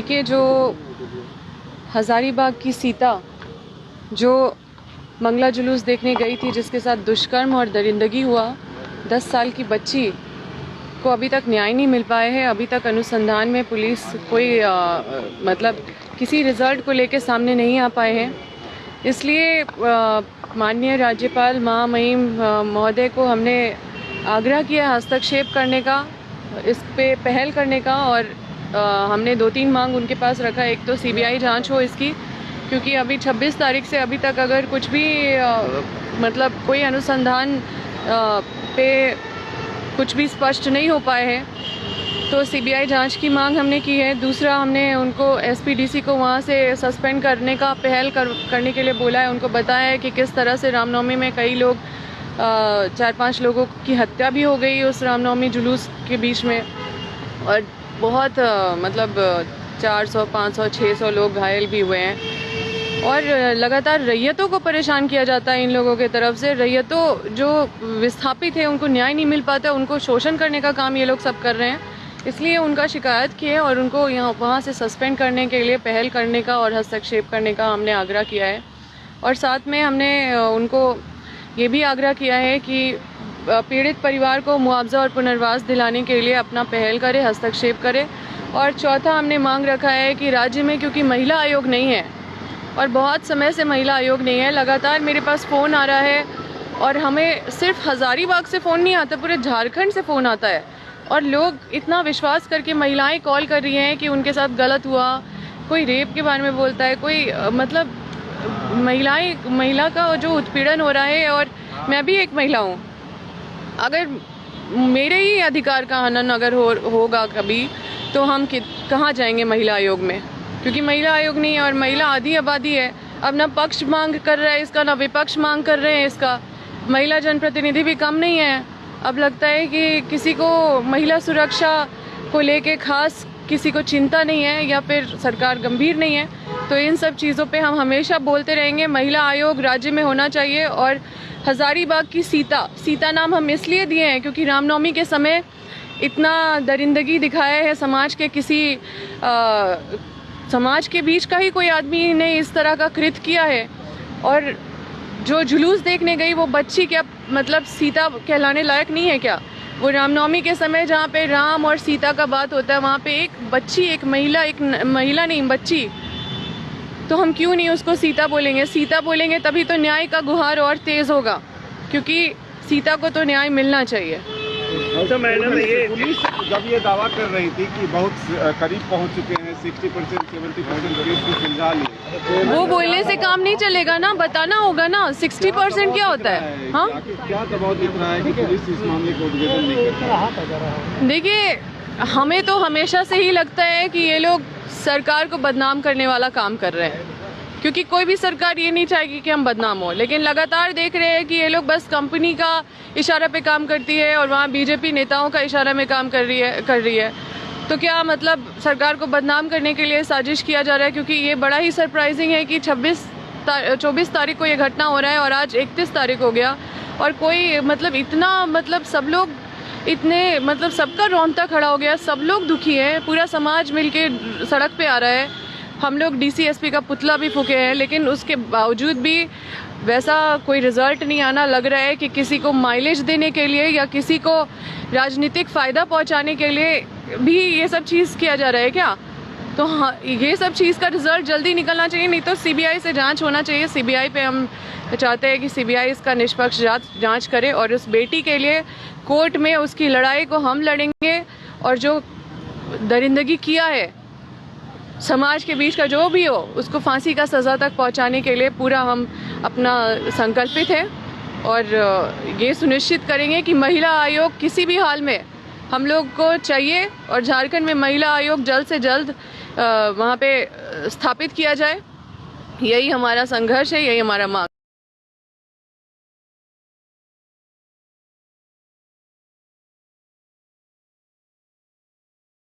देखिए, जो हज़ारीबाग की सीता जो मंगला जुलूस देखने गई थी, जिसके साथ दुष्कर्म और दरिंदगी हुआ, 10 साल की बच्ची को अभी तक न्याय नहीं मिल पाया है। अभी तक अनुसंधान में पुलिस कोई मतलब किसी रिजल्ट को लेकर सामने नहीं आ पाए हैं। इसलिए माननीय राज्यपाल महामहिम महोदय को हमने आग्रह किया हस्तक्षेप करने का, इस पे पहल करने का, और हमने 2-3 मांग उनके पास रखा। एक तो सीबीआई जांच हो इसकी, क्योंकि अभी 26 तारीख से अभी तक अगर कुछ भी मतलब कोई अनुसंधान पे कुछ भी स्पष्ट नहीं हो पाए हैं, तो सीबीआई जांच की मांग हमने की है। दूसरा, हमने उनको एसपीडीसी को वहाँ से सस्पेंड करने का पहल करने के लिए बोला है। उनको बताया है कि किस तरह से रामनवमी में कई लोग 4-5 लोगों की हत्या भी हो गई उस रामनवमी जुलूस के बीच में, और बहुत मतलब 400, 500, 600 लोग घायल भी हुए हैं। और लगातार रैयतों को परेशान किया जाता है इन लोगों के तरफ से। रैयतों जो विस्थापित है उनको न्याय नहीं मिल पाता, उनको शोषण करने का काम ये लोग सब कर रहे हैं। इसलिए उनका शिकायत की है और उनको वहाँ से सस्पेंड करने के लिए पहल करने का और हस्तक्षेप करने का हमने आग्रह किया है। और साथ में हमने उनको ये भी आग्रह किया है कि पीड़ित परिवार को मुआवजा और पुनर्वास दिलाने के लिए अपना पहल करे, हस्तक्षेप करे। और चौथा, हमने मांग रखा है कि राज्य में, क्योंकि महिला आयोग नहीं है और बहुत समय से महिला आयोग नहीं है, लगातार मेरे पास फ़ोन आ रहा है, और हमें सिर्फ हज़ारीबाग से फ़ोन नहीं आता, पूरे झारखंड से फ़ोन आता है। और लोग इतना विश्वास करके महिलाएं कॉल कर रही हैं कि उनके साथ गलत हुआ, कोई रेप के बारे में बोलता है, कोई मतलब महिला का जो उत्पीड़न हो रहा है। और मैं भी एक महिला हूँ। अगर मेरे ही अधिकार का हनन अगर होगा कभी, तो हम कहाँ जाएंगे महिला आयोग में, क्योंकि महिला आयोग नहीं है और महिला आधी आबादी है। अब ना पक्ष मांग कर रहा है इसका, ना विपक्ष मांग कर रहे हैं इसका। महिला जनप्रतिनिधि भी कम नहीं है। अब लगता है कि किसी को महिला सुरक्षा को लेके खास किसी को चिंता नहीं है, या फिर सरकार गंभीर नहीं है। तो इन सब चीज़ों पे हम हमेशा बोलते रहेंगे। महिला आयोग राज्य में होना चाहिए। और हज़ारीबाग की सीता नाम हम इसलिए दिए हैं क्योंकि रामनवमी के समय इतना दरिंदगी दिखाया है समाज के किसी समाज के बीच का ही कोई आदमी ने इस तरह का कृत्य किया है। और जो जुलूस देखने गई वो बच्ची क्या मतलब सीता कहलाने लायक नहीं है क्या? वो रामनवमी के समय जहाँ पे राम और सीता का बात होता है, वहाँ पे एक बच्ची, एक महिला नहीं, बच्ची, तो हम क्यों नहीं उसको सीता बोलेंगे? सीता बोलेंगे तभी तो न्याय का गुहार और तेज होगा, क्योंकि सीता को तो न्याय मिलना चाहिए। तो मैडम, ये पुलिस जब ये दावा कर रही थी कि बहुत करीब पहुंच चुके हैं, 60%, 70% केस को सुलझा लिए, वो बोलने से काम नहीं चलेगा ना, बताना होगा ना। 60% क्या होता है? हाँ, क्या दबाव दिख रहा है कि पुलिस इस मामले को उद्भेदन नहीं कर रहा? देखिए, हमें तो हमेशा से ही लगता है कि ये लोग सरकार को बदनाम करने वाला काम कर रहे हैं, क्योंकि कोई भी सरकार ये नहीं चाहेगी कि हम बदनाम हो। लेकिन लगातार देख रहे हैं कि ये लोग बस कंपनी का इशारा पे काम करती है और वहाँ बीजेपी नेताओं का इशारा में काम कर रही है। तो क्या मतलब सरकार को बदनाम करने के लिए साजिश किया जा रहा है? क्योंकि ये बड़ा ही सरप्राइजिंग है कि 24 तारीख को ये घटना हो रहा है और आज 31 तारीख हो गया, और कोई मतलब इतना मतलब सब लोग इतने मतलब सबका रोंगटा खड़ा हो गया, सब लोग दुखी हैं, पूरा समाज मिलके सड़क पे आ रहा है। हम लोग डीसी-एसपी का पुतला भी फूके हैं, लेकिन उसके बावजूद भी वैसा कोई रिजल्ट नहीं आना। लग रहा है कि किसी को माइलेज देने के लिए या किसी को राजनीतिक फ़ायदा पहुंचाने के लिए भी ये सब चीज़ किया जा रहा है क्या? तो हाँ, ये सब चीज़ का रिजल्ट जल्दी निकलना चाहिए, नहीं तो सीबीआई से जांच होना चाहिए। सीबीआई पे हम चाहते हैं कि सीबीआई इसका निष्पक्ष जांच करे, और उस बेटी के लिए कोर्ट में उसकी लड़ाई को हम लड़ेंगे। और जो दरिंदगी किया है समाज के बीच का जो भी हो, उसको फांसी का सज़ा तक पहुंचाने के लिए पूरा हम अपना संकल्पित है। और ये सुनिश्चित करेंगे कि महिला आयोग किसी भी हाल में हम लोग को चाहिए, और झारखंड में महिला आयोग जल्द से जल्द वहाँ पे स्थापित किया जाए। यही हमारा संघर्ष है, यही हमारा मांग।